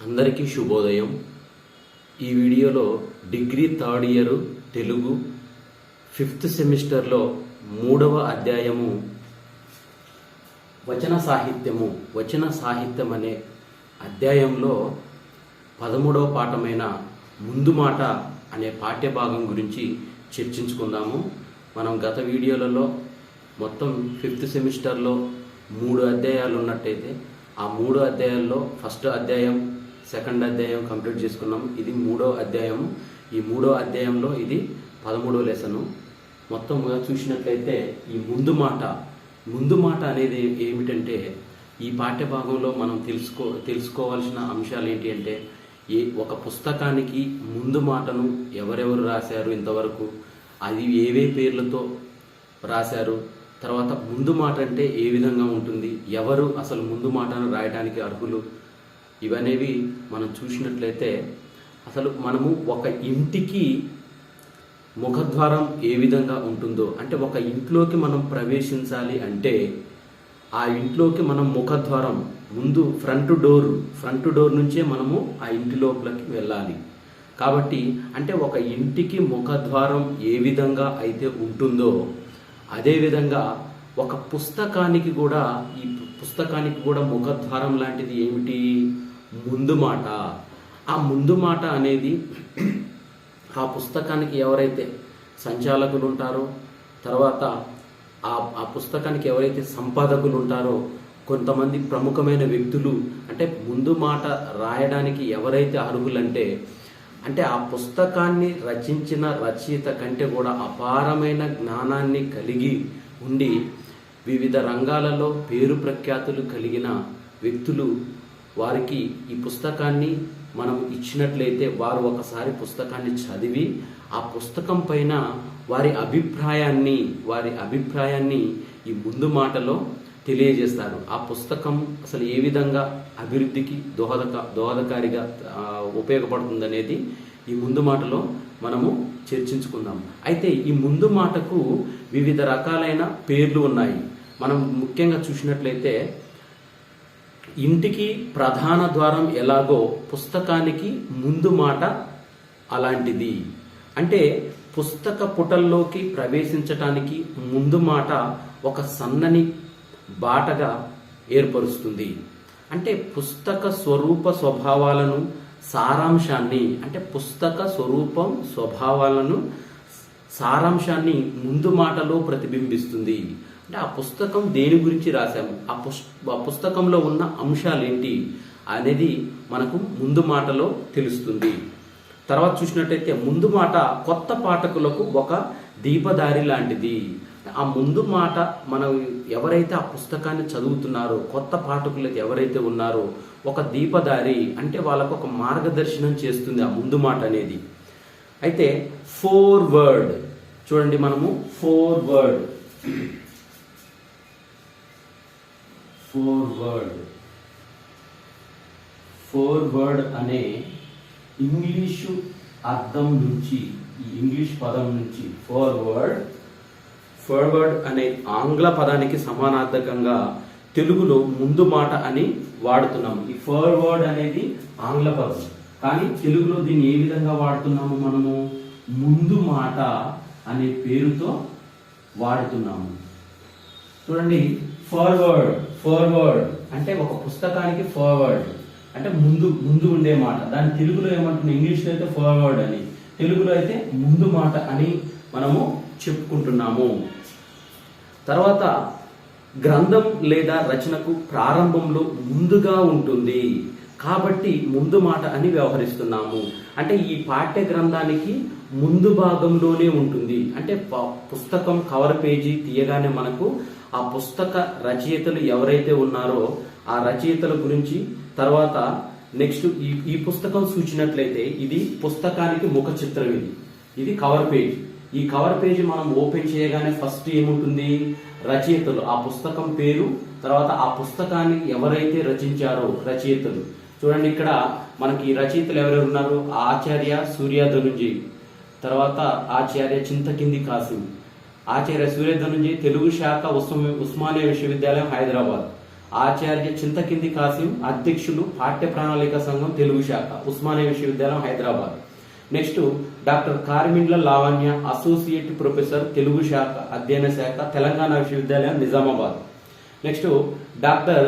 అందరికీ శుభోదయం. ఈ వీడియోలో degree third year Telugu 5th సెమిస్టర్లో 3వ అధ్యాయము వచన సాహిత్యం అనే అధ్యాయంలో 13వ పాఠమైన ముందు మాట అనే పాఠ్యభాగం గురించి చర్చించుకుందాము. మనం గత వీడియోలలో మొత్తం 5th సెమిస్టర్లో 3 అధ్యాయాలు ఉన్నట్టయితే ఆ 3 అధ్యాయాల్లో ఫస్ట్ అధ్యాయం సెకండ్ అధ్యాయం కంప్లీట్ చేసుకున్నాం. ఇది 3వ అధ్యాయం. ఈ 3వ అధ్యాయంలో ఇది 13వ లెసను. మొత్తంగా చూసినట్లయితే ఈ ముందు మాట అనేది ఏమిటంటే, ఈ పాఠ్యభాగంలో మనం తెలుసుకోవాల్సిన అంశాలు ఏంటి అంటే, ఒక పుస్తకానికి ముందు మాటను ఎవరెవరు రాశారు ఇంతవరకు, అది ఏవే పేర్లతో రాశారు, తర్వాత ముందు మాట అంటే ఏ విధంగా ఉంటుంది, ఎవరు అసలు ముందు మాటను రాయడానికి అర్హులు, ఇవనేవి మనం చూసినట్లయితే అసలు మనము ఒక ఇంటికి ముఖద్వారం ఏ విధంగా ఉంటుందో, అంటే ఒక ఇంట్లోకి మనం ప్రవేశించాలి అంటే ఆ ఇంట్లోకి మనం ముఖద్వారం ముందు ఫ్రంట్ డోర్ నుంచే మనము ఆ ఇంటి లోపలికి వెళ్ళాలి. కాబట్టి అంటే ఒక ఇంటికి ముఖద్వారం ఏ విధంగా అయితే ఉంటుందో అదేవిధంగా ఒక పుస్తకానికి కూడా ముఖద్వారం లాంటిది ఏమిటి, ముందు మాట. ఆ ముందు మాట అనేది ఆ పుస్తకానికి ఎవరైతే సంచాలకులు ఉంటారో, తర్వాత ఆ పుస్తకానికి ఎవరైతే సంపాదకులు ఉంటారో, కొంతమంది ప్రముఖమైన వ్యక్తులు, అంటే ముందు మాట రాయడానికి ఎవరైతే అర్హులంటే, అంటే ఆ పుస్తకాన్ని రచించిన రచయిత కంటే కూడా అపారమైన జ్ఞానాన్ని కలిగి ఉండి వివిధ రంగాలలో పేరు ప్రఖ్యాతులు కలిగిన వ్యక్తులు, వారికి ఈ పుస్తకాన్ని మనం ఇచ్చినట్లయితే వారు ఒకసారి పుస్తకాన్ని చదివి ఆ పుస్తకం పైన వారి అభిప్రాయాన్ని ఈ ముందు మాటలో తెలియజేస్తారు. ఆ పుస్తకం అసలు ఏ విధంగా అభివృద్ధికి దోహదకారిగా ఉపయోగపడుతుందనేది ఈ ముందు మాటలో మనము చర్చించుకుందాం. అయితే ఈ ముందు మాటకు వివిధ రకాలైన పేర్లు ఉన్నాయి. మనం ముఖ్యంగా చూసినట్లయితే ఇంటికి ప్రధాన ద్వారం ఎలాగో పుస్తకానికి ముందు మాట అలాంటిది. అంటే పుస్తక పుటల్లోకి ప్రవేశించటానికి ముందు మాట ఒక సన్నని బాటగా ఏర్పరుస్తుంది. అంటే పుస్తక స్వరూప స్వభావాలను సారాంశాన్ని, అంటే పుస్తక సారాంశాన్ని ముందు మాటలో ప్రతిబింబిస్తుంది. అంటే ఆ పుస్తకం దేని గురించి రాశాము, ఆ పుస్తకంలో ఉన్న అంశాలు ఏంటి అనేది మనకు ముందు మాటలో తెలుస్తుంది. తర్వాత చూసినట్టయితే ముందు మాట కొత్త పాఠకులకు ఒక దీపదారి లాంటిది. ఆ ముందు మాట మనం ఎవరైతే ఆ పుస్తకాన్ని చదువుతున్నారో, కొత్త పాఠకులకు ఎవరైతే ఉన్నారో ఒక దీపదారి, అంటే వాళ్ళకు ఒక మార్గదర్శనం చేస్తుంది ఆ ముందు మాట అనేది. అయితే ఫోర్వర్డ్ చూడండి, మనము ఫోర్వర్డ్ అనే ఇంగ్లీషు అర్థం నుంచి, ఈ ఇంగ్లీష్ పదం నుంచి ఫార్వర్డ్ అనే ఆంగ్ల పదానికి సమానార్థకంగా తెలుగులో ముందు మాట అని వాడుతున్నాము. ఈ ఫార్వర్డ్ అనేది ఆంగ్ల పదం, కానీ తెలుగులో దీన్ని ఏ విధంగా వాడుతున్నాము, మనము ముందు మాట అనే పేరుతో వాడుతున్నాము. చూడండి, ఫార్వర్డ్ అంటే ఒక పుస్తకానికి ఫార్వర్డ్ అంటే ముందు ఉండే మాట. దాని తెలుగులో ఏమంటున్నాం, ఇంగ్లీష్లో అయితే ఫార్వర్డ్ అని, తెలుగులో అయితే ముందు మాట అని మనము చెప్పుకుంటున్నాము. తర్వాత గ్రంథం లేదా రచనకు ప్రారంభంలో ముందుగా ఉంటుంది కాబట్టి ముందు మాట అని వ్యవహరిస్తున్నాము. అంటే ఈ పాఠ్య గ్రంథానికి ముందు భాగంలోనే ఉంటుంది. అంటే పుస్తకం కవర్ పేజీ తీయగానే మనకు ఆ పుస్తక రచయితలు ఎవరైతే ఉన్నారో ఆ రచయితల గురించి, తర్వాత నెక్స్ట్ ఈ పుస్తకం చూసినట్లయితే ఇది పుస్తకానికి ముఖ చిత్రం, ఇది కవర్ పేజ్. ఈ కవర్ పేజ్ మనం ఓపెన్ చేయగానే ఫస్ట్ ఏముంటుంది, రచయితలు, ఆ పుస్తకం పేరు, తర్వాత ఆ పుస్తకాన్ని ఎవరైతే రచించారో రచయితలు. చూడండి, ఇక్కడ మనకి రచయితలు ఎవరెవరు ఉన్నారు, ఆచార్య సూర్య ధనుంజయ్, తర్వాత ఆచార్య చింతకింది కాసిం, ఆచార్య సూర్య ధనుంజయ్ తెలుగు శాఖ ఉస్మానియా విశ్వవిద్యాలయం హైదరాబాద్, ఆచార్య చింతకింది కాసిం, అధ్యక్షులు పాఠ్య ప్రణాళిక సంఘం తెలుగు శాఖ, ఉస్మానియా విశ్వవిద్యాలయం Hyderabad. Next doctor Karmindla Lavanya, associate professor Telugu శాఖ అధ్యయన శాఖ, తెలంగాణ విశ్వవిద్యాలయం నిజామాబాద్. నెక్స్ట్ డాక్టర్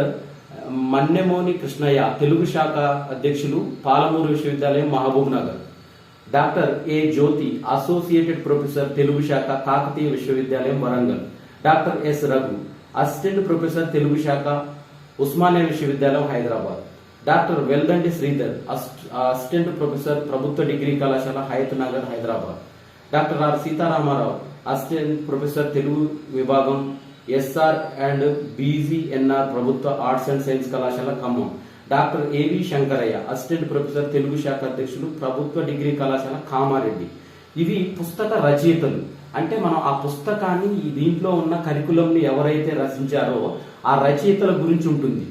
మన్నెమోని కృష్ణయ్య, తెలుగు శాఖ అధ్యక్షులు, పాలమూరు విశ్వవిద్యాలయం Mahabub Nagar. Doctor A Jyothi, associated professor Telugu శాఖ, కాకతీయ విశ్వవిద్యాలయం Warangal. Doctor S Raghu, assistant professor Telugu శాఖ, ఉస్మానియా విశ్వవిద్యాలయం Hyderabad. Doctor Veldandi Sridhar, assistant professor ప్రభుత్వ డిగ్రీ కళాశాల Hayath Nagar Hyderabad. Doctor R Sitaramarao, assistant professor Telugu విభాగం, ఎస్ఆర్ అండ్ బీజీఎన్ఆర్ ప్రభుత్వ ఆర్ట్స్ అండ్ సైన్స్ కళాశాల ఖమ్మం. డాక్టర్ ఏవి శంకరయ్య, అసిస్టెంట్ ప్రొఫెసర్ తెలుగు శాఖ అధ్యక్షులు, ప్రభుత్వ డిగ్రీ కళాశాల కామారెడ్డి. ఇవి పుస్తక రచయితలు. అంటే మనం ఆ పుస్తకాన్ని దీంట్లో ఉన్న కరికులంని ఎవరైతే రచించారో ఆ రచయితల గురించి ఉంటుంది.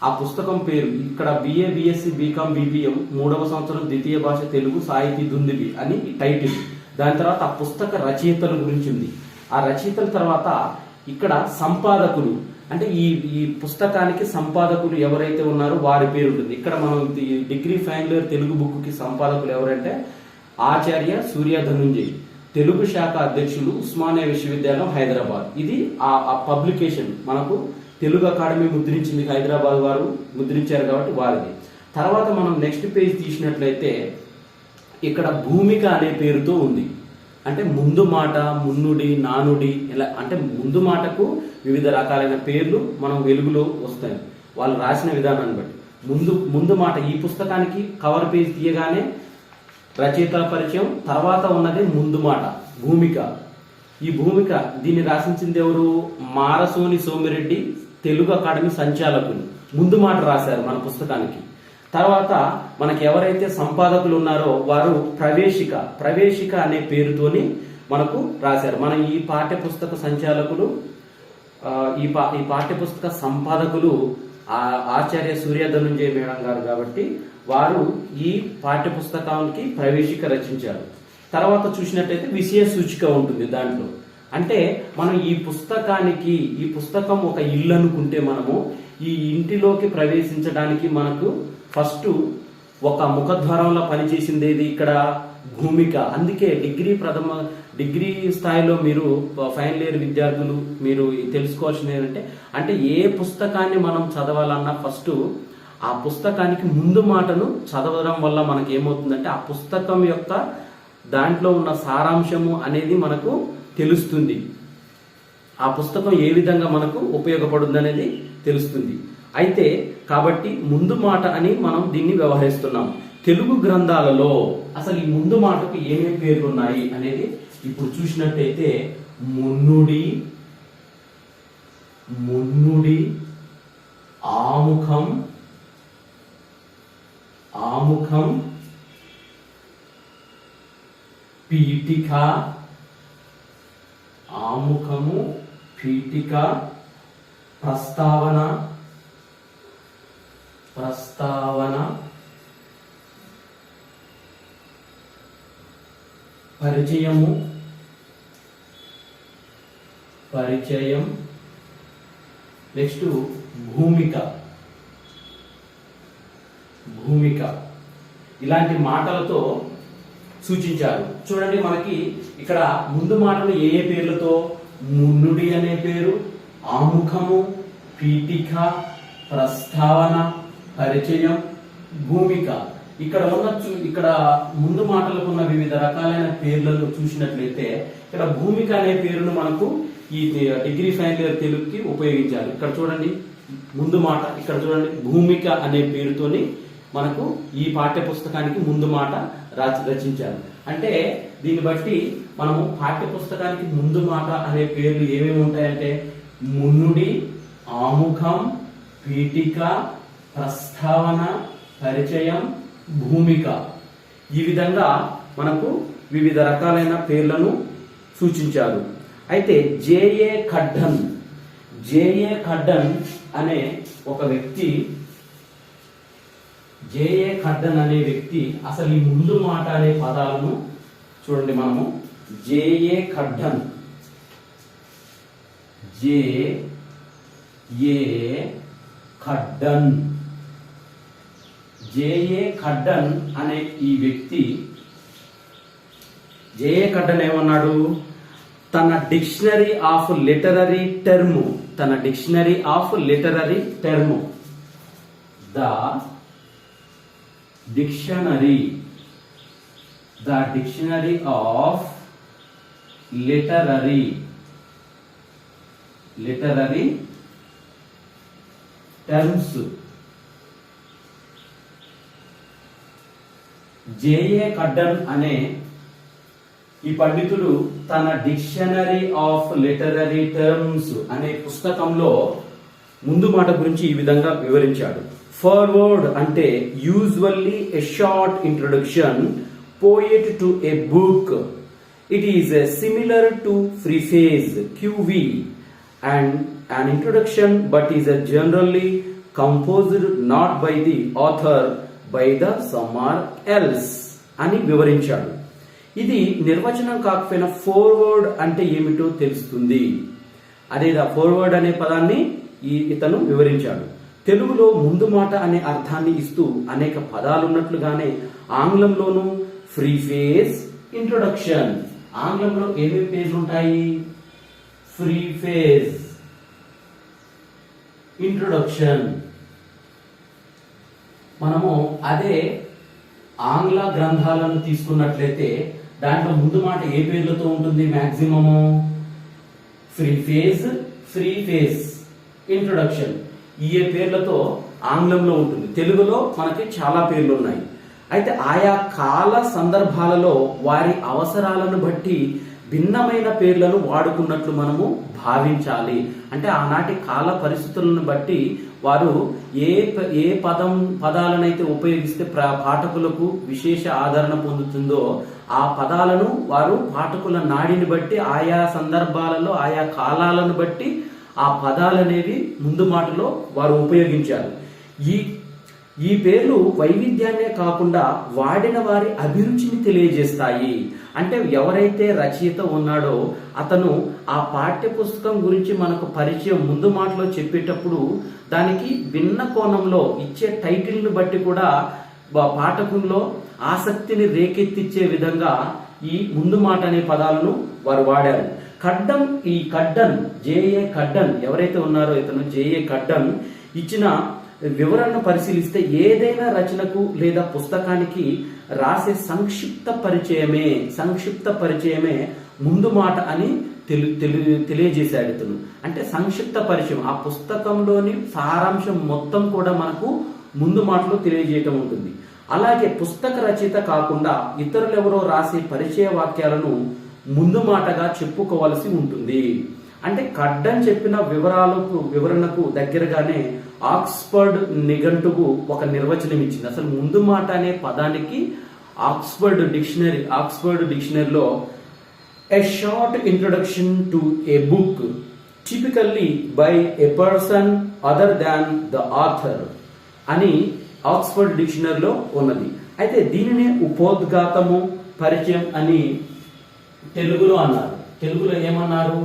ఆ పుస్తకం పేరు ఇక్కడ బిఏ, బిఎస్సి, బీకాం, బీపీఎం 3వ సంవత్సరం ద్వితీయ భాష తెలుగు సాహితీ దుందుబి అని టైటిల్. దాని తర్వాత ఆ పుస్తక రచయితల గురించి ఉంది. ఆ రచయితల తర్వాత ఇక్కడ సంపాదకులు, అంటే ఈ పుస్తకానికి సంపాదకులు ఎవరైతే ఉన్నారో వారి పేరు ఉంటుంది. ఇక్కడ మనం degree final year Telugu book కి సంపాదకులు ఎవరంటే ఆచార్య సూర్య ధనుంజయ్, తెలుగు శాఖ అధ్యక్షులు, ఉస్మానియా విశ్వవిద్యాలయం హైదరాబాద్. ఇది ఆ పబ్లికేషన్ మనకు తెలుగు అకాడమీ ముద్రించింది, హైదరాబాద్ వారు ముద్రించారు కాబట్టి వారిది. తర్వాత మనం నెక్స్ట్ పేజ్ తీసినట్లయితే ఇక్కడ భూమిక అనే పేరుతో ఉంది. అంటే ముందు మాట, మున్నుడి, నానుడి, ఇలా అంటే ముందు మాటకు వివిధ రకాలైన పేర్లు మనం వెలుగులో వస్తాయి వాళ్ళు రాసిన విధానాన్ని బట్టి. ముందు మాట ఈ పుస్తకానికి కవర్ పేజ్ తీయగానే రచయితల పరిచయం, తర్వాత ఉన్నదే ముందు మాట భూమిక. ఈ భూమిక దీన్ని రాసించింది ఎవరు? మారసోని సోమిరెడ్డి, తెలుగు అకాడమీ సంచాలకులు. ముందు మాట రాశారు మన పుస్తకానికి. తర్వాత మనకి ఎవరైతే సంపాదకులు ఉన్నారో వారు ప్రవేశిక అనే పేరుతోని మనకు రాశారు. మన ఈ పాఠ్య పుస్తక సంచాలకులు, ఈ పాఠ్య పుస్తక సంపాదకులు ఆచార్య సూర్య ధనుంజయ మేడం గారు కాబట్టి వారు ఈ పాఠ్య పుస్తకానికి ప్రవేశిక రచించారు. తర్వాత చూసినట్టయితే విషయ సూచిక ఉంటుంది దాంట్లో. అంటే మనం ఈ పుస్తకం ఒక ఇల్లు అనుకుంటే మనము ఈ ఇంటిలోకి ప్రవేశించడానికి మనకు ఫస్ట్ ఒక ముఖద్వారంలో పనిచేసింది ఏది? ఇక్కడ భూమిక. అందుకే డిగ్రీ స్థాయిలో మీరు ఫైనల్ ఇయర్ విద్యార్థులు మీరు తెలుసుకోవాల్సింది ఏంటంటే, అంటే ఏ పుస్తకాన్ని మనం చదవాలన్నా ఫస్ట్ ఆ పుస్తకానికి ముందు మాటను చదవడం వల్ల మనకి ఏమవుతుందంటే ఆ పుస్తకం యొక్క దాంట్లో ఉన్న సారాంశము అనేది మనకు తెలుస్తుంది. ఆ పుస్తకం ఏ విధంగా మనకు ఉపయోగపడుతుంది అనేది తెలుస్తుంది. అయితే కాబట్టి ముందు మాట అని మనం దీన్ని వ్యవహరిస్తున్నాం. తెలుగు గ్రంథాలలో అసలు ఈ ముందు మాటకు ఏమేమి పేర్లు ఉన్నాయి అనేది ఇప్పుడు చూసినట్టయితే మున్నుడి, ఆముఖం, పీఠిక, ఆముఖము, పీఠిక, ప్రస్తావన, పరిచయం, నెక్స్ట్ భూమిక. ఇలాంటి మాటలతో సూచించారు. చూడండి మనకి ఇక్కడ ముందు మాటలు ఏ పేర్లతో? మున్నుడి అనే పేరు, ఆముఖము, పీఠిక, ప్రస్తావన, పరిచయం, భూమిక. ఇక్కడ ముందు మాటలకు ఉన్న వివిధ రకాలైన పేర్లను చూసినట్లయితే ఇక్కడ భూమిక అనే పేరును మనకు ఈ డిగ్రీ ఫైనల్ ఇయర్ తెలుగుకి ఉపయోగించారు. ఇక్కడ చూడండి ముందు మాట, ఇక్కడ చూడండి భూమిక అనే పేరుతోని మనకు ఈ పాఠ్య పుస్తకానికి ముందు మాట రచించారు. అంటే దీన్ని బట్టి మనము పాఠ్య పుస్తకానికి ముందు మాట అనే పేర్లు ఏమేమి ఉంటాయంటే మున్నుడి, ఆముఖం, పీఠిక, ప్రస్తావన, పరిచయం, భూమిక. ఈ విధంగా మనకు వివిధ రకాలైన పేర్లను సూచించారు. అయితే జేఏ ఖడ్డన్ అనే ఒక వ్యక్తి, అసలు ఈ ముందు మాట అనే పదాలను చూడండి. మనము జేఏ ఖడ్డన్ ఏ ఖడ్డన్. జేఏ ఖడ్డన్ అనే ఈ వ్యక్తి జేఏ ఖడ్డన్ ఏమన్నాడు? తన డిక్షనరీ ఆఫ్ లిటరరీ టర్మ్, తన dictionary of literary term, the dictionary of literary terms. JA Cuddon అనే ఈ పండితుడు తన డిక్షనరీ ఆఫ్ లిటరరీ టర్మ్స్ అనే పుస్తకంలో ముందు మాట గురించి ఈ విధంగా వివరించాడు. ఫార్వర్డ్ అంటే usually a short introduction poet to a book. It is similar to preface QV and an introduction, but is generally composed not by the author by the someone else అని వివరించాడు. ఇది నిర్వచనం కాకపోయినా ఫార్వర్డ్ అంటే ఏమిటో తెలుస్తుంది. అదే ఫార్వర్డ్ అనే పదాన్ని ఇతను వివరించాడు. తెలుగులో ముందు మాట అనే అర్థాన్ని ఇస్తూ అనేక పదాలు ఉన్నట్లుగానే ఆంగ్లంలోనూ ప్రిఫేజ్, ఇంట్రొడక్షన్. ఆంగ్లంలో ఏమేమి పేర్లు ఉంటాయి? ప్రిఫేజ్, ఇంట్రొడక్షన్. మనము అదే ఆంగ్ల గ్రంథాలను తీసుకున్నట్లయితే దాంట్లో ముందు మాట ఏ పేర్లతో ఉంటుంది? మాక్సిమము ప్రిఫేజ్, ఇంట్రొడక్షన్ ఈ పేర్లతో ఆంగ్లంలో ఉంటుంది. తెలుగులో మనకి చాలా పేర్లు ఉన్నాయి. అయితే ఆయా కాల సందర్భాలలో వారి అవసరాలను బట్టి భిన్నమైన పేర్లను వాడుకున్నట్లు మనము భావించాలి. అంటే ఆనాటి కాల పరిస్థితులను బట్టి వారు ఏ పదాలనైతే ఉపయోగిస్తే పాఠకులకు విశేష ఆదరణ పొందుతుందో ఆ పదాలను వారు పాఠకుల నాడిని బట్టి ఆయా సందర్భాలలో ఆయా కాలాలను బట్టి ఆ పదాలనేవి ముందు మాటలో వారు ఉపయోగించారు. ఈ పేర్లు వైవిధ్యాన్నే కాకుండా వాడిన వారి అభిరుచిని తెలియజేస్తాయి. అంటే ఎవరైతే రచయిత ఉన్నాడో అతను ఆ పాఠ్య పుస్తకం గురించి మనకు పరిచయం ముందు మాటలో చెప్పేటప్పుడు దానికి భిన్న కోణంలో ఇచ్చే టైటిల్ను బట్టి కూడా పాఠకుల్లో ఆసక్తిని రేకెత్తిచ్చే విధంగా ఈ ముందు మాట అనే పదాలను వారు వాడారు. ఈ ఖడ్డన్, జేఏ ఖడ్డన్ ఎవరైతే ఉన్నారో ఇతను జేఏ ఖడ్డన్ ఇచ్చిన వివరణను పరిశీలిస్తే ఏదైనా రచనకు లేదా పుస్తకానికి రాసే సంక్షిప్త పరిచయమే ముందు మాట అని తెలియజేశాడు ఇతను. అంటే సంక్షిప్త పరిచయం, ఆ పుస్తకంలోని సారాంశం మొత్తం కూడా మనకు ముందు మాటలో తెలియజేయటం ఉంటుంది. అలాగే పుస్తక రచయిత కాకుండా ఇతరులు ఎవరో రాసే పరిచయ వాక్యాలను ముందు మాటగా చెప్పుకోవలసి ఉంటుంది. అంటే ఖడ్డన్ చెప్పిన వివరణకు దగ్గరగానే ఆక్స్ఫర్డ్ నిఘంటువు ఒక నిర్వచనం ఇచ్చింది. అసలు ముందు మాట అనే పదానికి ఆక్స్ఫర్డ్ డిక్షనరీలో a short introduction to a book typically by a person other than the author అని ఆక్స్ఫర్డ్ డిక్షనరీలో ఉన్నది. అయితే దీనినే ఉపోద్ఘాతము, పరిచయం అని తెలుగులో అన్నారు. తెలుగులో ఏమన్నారు?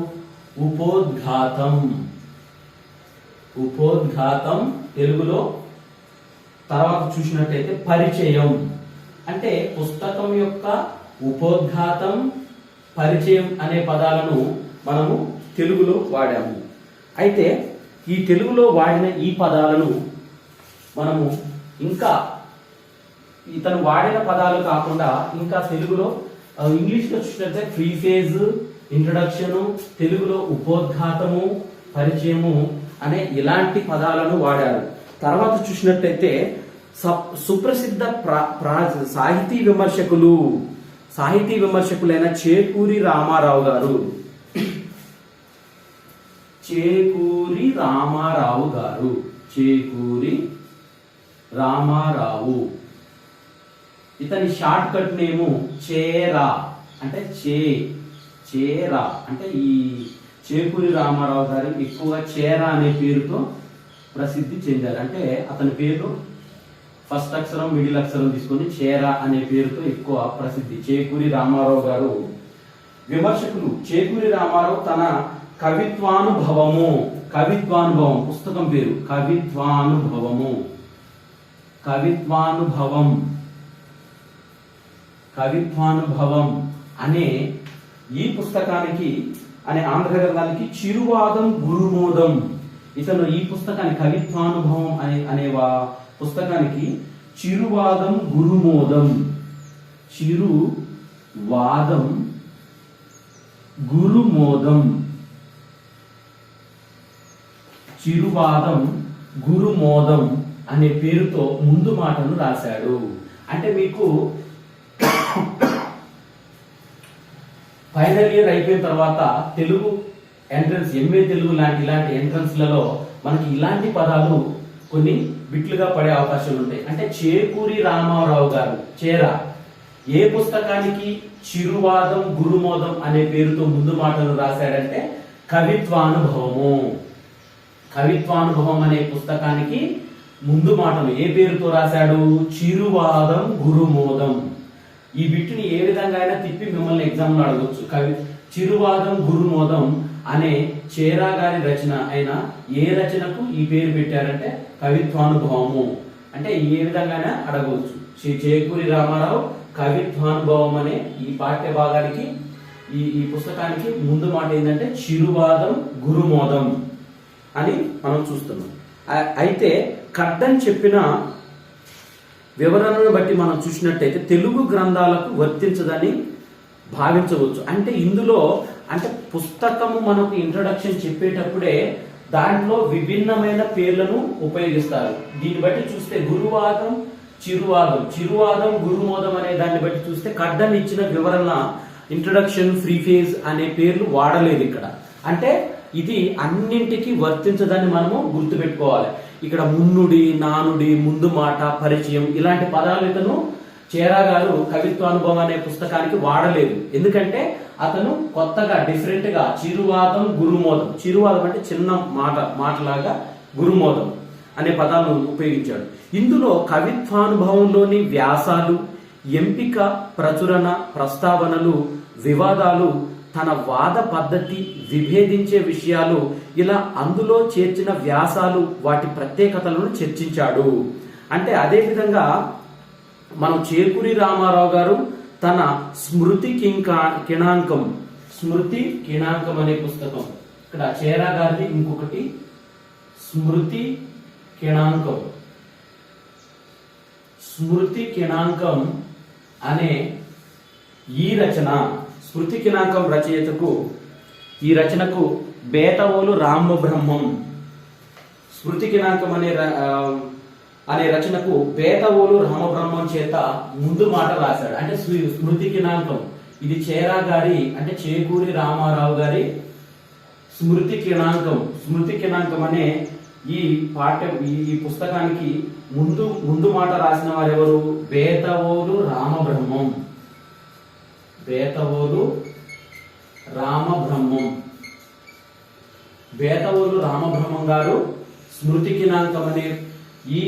ఉపోద్ఘాతం తెలుగులో. తర్వాత చూసినట్టయితే పరిచయం అంటే పుస్తకం యొక్క ఉపోద్ఘాతం, పరిచయం అనే పదాలను మనము తెలుగులో వాడాము. అయితే ఈ తెలుగులో వాడిన ఈ పదాలను మనము ఇంకా ఇతను వాడిన పదాలు కాకుండా ఇంకా తెలుగులో ఇంగ్లీష్లో చూసినట్లయితే ప్రీఫేజ్, ఇంట్రొడక్షన్, తెలుగులో ఉపోద్ఘాతము, పరిచయము అనే ఇలాంటి పదాలను వాడారు. తర్వాత చూసినట్టయితే సుప్రసిద్ధ సాహితీ విమర్శకులైన చేకూరి రామారావు గారు ఇతని షార్ట్ కట్ నేము చేరా. అంటే చేరా అంటే ఈ చేకూరి రామారావు గారు ఎక్కువగా చేరా అనే పేరుతో ప్రసిద్ధి చెందారు. అంటే అతని పేరు ఫస్ట్ అక్షరం మిడిల్ అక్షరం తీసుకొని చేరా అనే పేరుతో ఎక్కువ ప్రసిద్ధి. చేకూరి రామారావు గారు. విమర్శకులు చేకూరి రామారావు తన కవిత్వానుభవము. కవిత్వానుభవం పుస్తకం పేరు కవిత్వానుభవము. కవిత్వానుభవం అనే ఈ పుస్తకానికి అనే ఆంధ్ర గ్రంథానికి చిరువాదం గురుమోదం. ఇతను ఈ పుస్తకాన్ని కవిత్వానుభవం అనే పుస్తకానికి చిరువాదం గురుమోదం. చిరువాదం గురుమోదం. చిరువాదం గురుమోదం అనే పేరుతో ముందు మాటను రాశాడు. అంటే మీకు ఫైనల్ ఇయర్ అయిపోయిన తర్వాత తెలుగు ఎంట్రన్స్ ఎంఏ తెలుగు ఇలాంటి ఎంట్రన్స్లలో మనకి ఇలాంటి పదాలు కొన్ని బిట్లుగా పడే అవకాశాలు ఉంటాయి. అంటే చేకూరి రామారావు గారు ఏ పుస్తకానికి చిరువాదం గురుమోదం అనే పేరుతో ముందు మాటలు రాశాడంటే కవిత్వానుభవము. కవిత్వానుభవం అనే పుస్తకానికి ముందు మాటలు ఏ పేరుతో రాశాడు? చిరువాదం గురుమోదం. ఈ బిట్టుని ఏ విధంగా అయినా తిప్పి మిమ్మల్ని ఎగ్జామ్ లో అడగొచ్చు. చిరువాదం గురుమోదం అనే చేరా గారి రచన అయిన ఏ రచనకు ఈ పేరు పెట్టారంటే కవిత్వానుభవము. అంటే ఏ విధంగా అయినా అడగవచ్చు. చేకూరి రామారావు కవిత్వానుభవం అనే ఈ పాఠ్య భాగానికి ఈ పుస్తకానికి ముందు మాట ఏంటంటే చిరువాదం గురుమోదం అని మనం చూస్తున్నాం. అయితే కడ్డన్ చెప్పిన వివరణను బట్టి మనం చూసినట్టయితే తెలుగు గ్రంథాలకు వర్తించదని భావించవచ్చు. అంటే ఇందులో పుస్తకము మనకు ఇంట్రొడక్షన్ చెప్పేటప్పుడే దాంట్లో విభిన్నమైన పేర్లను ఉపయోగిస్తారు. దీన్ని బట్టి చూస్తే గురువాదం చిరువాదం గురుమోదం అనే దాన్ని బట్టి చూస్తే కడ్డన్ ఇచ్చిన వివరణ ఇంట్రొడక్షన్ ప్రీఫేజ్ అనే పేర్లు వాడలేదు ఇక్కడ. అంటే ఇది అన్నింటికి వర్తించదని మనము గుర్తుపెట్టుకోవాలి. ఇక్కడ మున్నుడి, నానుడి, ముందు మాట, పరిచయం ఇలాంటి పదాలు ఇతను చేరా గారు కవిత్వానుభవం అనే పుస్తకానికి వాడలేదు. ఎందుకంటే అతను కొత్తగా డిఫరెంట్ గా చిరువాదం గురుమోదం, చిరువాదం అంటే చిన్న మాటలాగా గురుమోదం అనే పదాలను ఉపయోగించాడు. ఇందులో కవిత్వానుభవంలోని వ్యాసాలు, ఎంపిక, ప్రచురణ, ప్రస్తావనలు, వివాదాలు, తన వాద పద్ధతి, విభేదించే విషయాలు ఇలా అందులో చేర్చిన వ్యాసాలు వాటి ప్రత్యేకతలను చర్చించాడు. అంటే అదే విధంగా మనం చేకూరి రామారావు గారు తన స్మృతి కిణాంకం అనే పుస్తకం, ఇక్కడ చేరా గారిది ఇంకొకటి స్మృతి కిణాంకం అనే ఈ రచన, స్మృతి కిణాంకం ఈ రచనకు బేతవోలు రామబ్రహ్మం, స్మృతి కిణాంకం అనే రచనకు బేతవోలు రామబ్రహ్మం చేత ముందు మాట రాశాడు. అంటే స్మృతి కిణాంకం ఇది చేరా గారి అంటే చేకూరి రామారావు గారి స్మృతి కిణాంకం అనే ఈ పుస్తకానికి ముందు మాట రాసిన వారు ఎవరు? బేతవోలు రామబ్రహ్మం గారు స్మృతి కిణాంకం అనే ఈ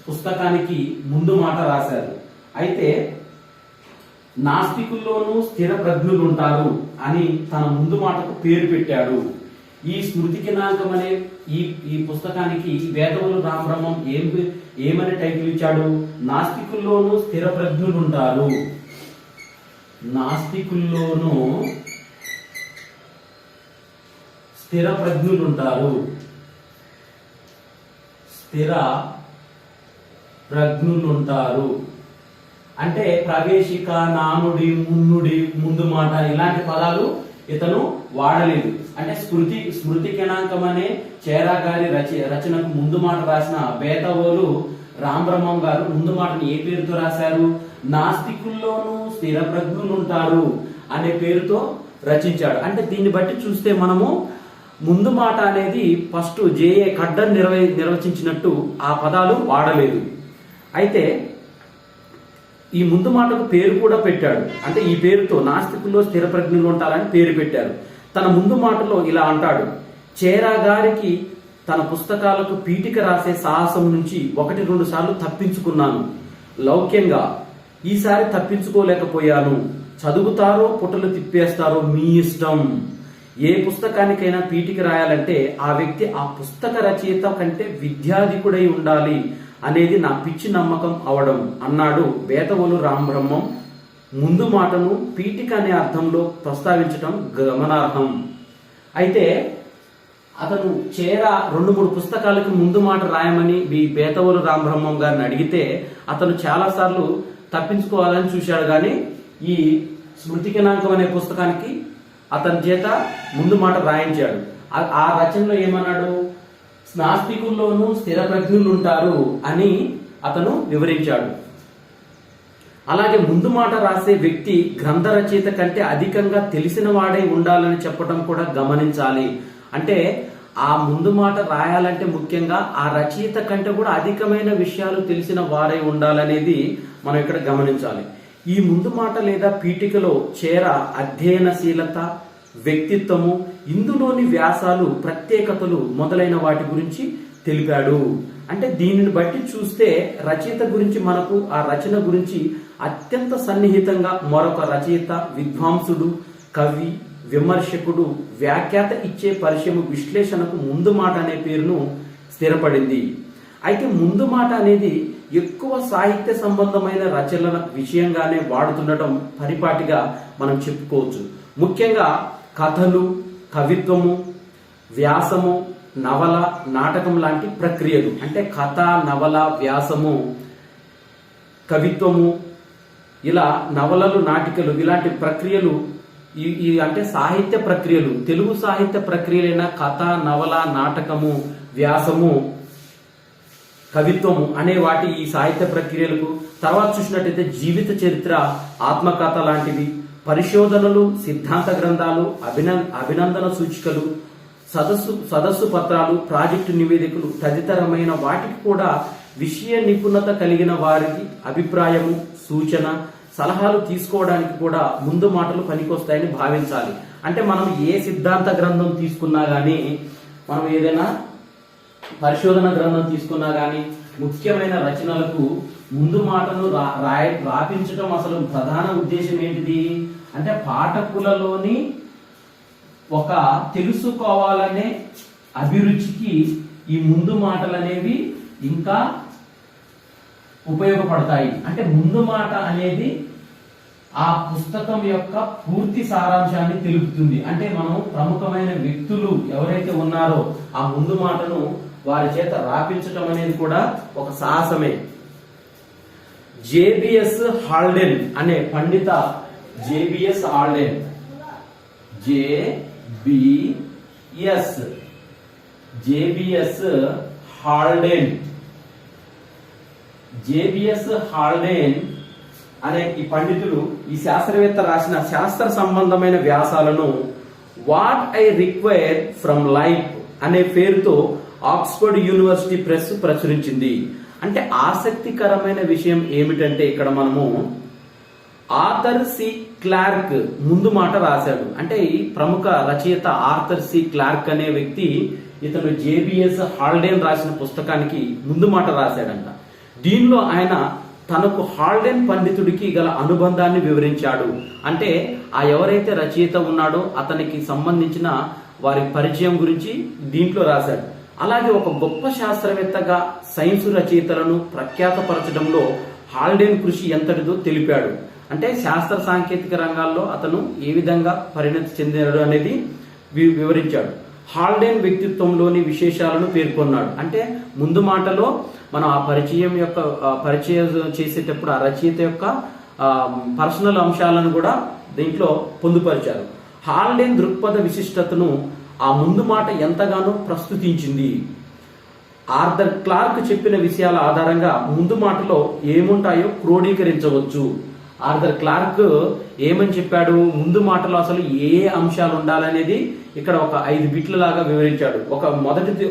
పుస్తకానికి ముందు మాట రాశారు. అయితే నాస్తికుల్లోనూ స్థిర ప్రజ్ఞులు ఉంటారు అని తన ముందు మాటకు పేరు పెట్టాడు. ఈ స్మృతి కిణాంకం అనే ఈ పుస్తకానికి బేతవోలు రామబ్రహ్మం ఏమని టైటిల్ ఇచ్చాడు? నాస్తికుల్లోనూ స్థిర ప్రజ్ఞులు ఉంటారు. నాస్తికుల్లోనూ స్థిర ప్రజ్ఞులు ఉంటారు. అంటే ప్రవేశిక, నానుడి, మున్నుడి, ముందు మాట ఇలాంటి పదాలు ఇతను వాడలేదు. అంటే స్మృతి కిణాంకం అనే చేరా గారి రచనకు ముందు మాట రాసిన బేతవోలు రామబ్రహ్మం గారు ముందు మాటని ఏ పేరుతో రాశారు? నాస్తికుల్లోనూ స్థిర ప్రజ్ఞులు ఉంటారు అనే పేరుతో రచించాడు. అంటే దీన్ని బట్టి చూస్తే మనము ముందు మాట అనేది ఫస్ట్ జేఏ కడ్డన్ నిర్వచించినట్టు ఆ పదాలు వాడలేదు. అయితే ఈ ముందు మాటకు పేరు కూడా పెట్టాడు. అంటే ఈ పేరుతో నాస్తికుల్లో స్థిర ప్రజ్ఞులు ఉంటారని పేరు పెట్టారు. తన ముందు మాటలో ఇలా అంటాడు: చేరా గారికి తన పుస్తకాలకు పీఠిక రాసే సాహసం నుంచి 1-2 సార్లు తప్పించుకున్నాను. లౌక్యంగా ఈసారి తప్పించుకోలేకపోయాను. చదువుతారో పుటలు తిప్పేస్తారో మీ ఇష్టం. ఏ పుస్తకానికైనా పీఠిక రాయాలంటే ఆ వ్యక్తి ఆ పుస్తక రచయిత కంటే విద్యాధికుడై ఉండాలి అనేది నా పిచ్చి నమ్మకం అవడం అన్నాడు బేతవోలు రామబ్రహ్మం. ముందు మాటను పీఠిక అనే అర్థంలో ప్రస్తావించడం గమనార్హం. అయితే అతను 2-3 పుస్తకాలకు ముందు మాట రాయమని బేతవోలు రామబ్రహ్మం గారిని అడిగితే అతను చాలాసార్లు తప్పించుకోవాలని చూశాడు, కానీ ఈ స్మృతికినాంకం అనే పుస్తకానికి అతని చేత ముందు మాట రాయించాడు. ఆ రచనలో ఏమన్నాడు, నాస్తికుల్లోనూ స్థిర ప్రజ్ఞులు ఉంటారు అని అతను వివరించాడు. అలాగే ముందు మాట రాసే వ్యక్తి గ్రంథ రచయిత కంటే అధికంగా తెలిసిన వాడే ఉండాలని చెప్పడం కూడా గమనించాలి. అంటే ఆ ముందు మాట రాయాలంటే ముఖ్యంగా ఆ రచయిత కంటే కూడా అధికమైన విషయాలు తెలిసిన వారే ఉండాలనేది మనం ఇక్కడ గమనించాలి. ఈ ముందు మాట లేదా పీఠికలో అధ్యయనశీలత, వ్యక్తిత్వము, ఇందులోని వ్యాసాలు, ప్రత్యేకతలు మొదలైన వాటి గురించి తెలిపాడు. అంటే దీనిని బట్టి చూస్తే రచయిత గురించి మనకు ఆ రచన గురించి అత్యంత సన్నిహితంగా మరొక రచయిత, విద్వాంసుడు, కవి, విమర్శకుడు, వ్యాఖ్యాత ఇచ్చే పరిచయం విశ్లేషణకు ముందు మాట అనే పేరును స్థిరపడింది. అయితే ముందు మాట అనేది ఎక్కువ సాహిత్య సంబంధమైన రచనల విషయంగానే వాడుతుండటం పరిపాటిగా మనం చెప్పుకోవచ్చు. ముఖ్యంగా కథలు, కవిత్వము, వ్యాసము, నవల, నాటకం లాంటి ప్రక్రియలు, అంటే కథ, నవల, వ్యాసము, కవిత్వము, ఇలా నవలలు, నాటికలు, ఇలాంటి ప్రక్రియలు ఈ అంటే సాహిత్య ప్రక్రియలు, తెలుగు సాహిత్య ప్రక్రియలైన కథ, నవల, నాటకము, వ్యాసము, కవిత్వము అనే వాటి ఈ సాహిత్య ప్రక్రియలకు తర్వాత చూసినట్టయితే జీవిత చరిత్ర, ఆత్మకథ లాంటివి, పరిశోధనలు, సిద్ధాంత గ్రంథాలు, అభినందన సూచికలు, సదస్సు పత్రాలు, ప్రాజెక్టు నివేదికలు తదితరమైన వాటికి కూడా విషయ నిపుణత కలిగిన వారికి అభిప్రాయము, సూచన, సలహాలు తీసుకోవడానికి కూడా ముందు మాటలు పనికొస్తాయని భావించాలి. అంటే మనం ఏ సిద్ధాంత గ్రంథం తీసుకున్నా గానీ, మనం ఏదైనా పరిశోధన గ్రంథం తీసుకున్నా గానీ, ముఖ్యమైన రచనలకు ముందు మాటను రాపించడం అసలు ప్రధాన ఉద్దేశం ఏంటిది అంటే పాఠకులలోని ఒక తెలుసుకోవాలనే అభిరుచికి ఈ ముందు మాటలు అనేవి ఇంకా ఉపయోగపడతాయి. అంటే ముందు మాట అనేది ఆ పుస్తకం యొక్క పూర్తి సారాంశాన్ని తెలుపుతుంది. అంటే మనం ప్రముఖమైన వ్యక్తులు ఎవరైతే ఉన్నారో ఆ ముందు మాటను వారి చేత రాపించటం అనేది కూడా ఒక సాహసమే. జేబిఎస్ హాల్డెన్ అనే పండిత, జేబిఎస్ హాల్డెన్, జేబిఎస్ హాల్డెన్ అనే ఈ పండితులు, ఈ శాస్త్రవేత్త రాసిన శాస్త్ర సంబంధమైన వ్యాసాలను what I require from life అనే పేరుతో ఆక్స్ఫర్డ్ యూనివర్సిటీ ప్రెస్ ప్రచురించింది. అంటే ఆసక్తికరమైన విషయం ఏమిటంటే ఇక్కడ మనము ఆర్థర్ సి క్లార్క్ ముందు మాట రాశాడు. అంటే ఈ ప్రముఖ రచయిత ఆర్థర్ సి క్లార్క్ అనే వ్యక్తి, ఇతను జేబిఎస్ హాల్డెన్ రాసిన పుస్తకానికి ముందు మాట రాశాడంట. దీనిలో ఆయన తనకు హాల్డెన్ పండితుడికి గల అనుబంధాన్ని వివరించాడు. అంటే ఆ ఎవరైతే రచయిత ఉన్నాడో అతనికి సంబంధించిన వారి పరిచయం గురించి దీంట్లో రాశాడు. అలాగే ఒక గొప్ప శాస్త్రవేత్తగా సైన్స్ రచయితలను ప్రఖ్యాతపరచడంలో హాల్డెన్ కృషి ఎంతటిదో తెలిపాడు. అంటే శాస్త్ర సాంకేతిక రంగాల్లో అతను ఏ విధంగా పరిణతి చెందాడు అనేది వివరించాడు. హాల్డెన్ వ్యక్తిత్వంలోని విశేషాలను పేర్కొన్నాడు. అంటే ముందు మాటలో మనం ఆ పరిచయం చేసేటప్పుడు ఆ రచయిత యొక్క పర్సనల్ అంశాలను కూడా దీంట్లో పొందుపరిచారు. హాల్డెన్ దృక్పథ విశిష్టతను ఆ ముందు మాట ఎంతగానో ప్రస్తుతించింది. ఆర్థర్ క్లార్క్ చెప్పిన విషయాల ఆధారంగా ముందు మాటలో ఏముంటాయో క్రోడీకరించవచ్చు. ఆర్థర్ క్లార్క్ ఏమని చెప్పాడు, ముందు మాటలో అసలు ఏ అంశాలు ఉండాలనేది ఇక్కడ ఒక 5 బిట్ల లాగా వివరించాడు. ఒక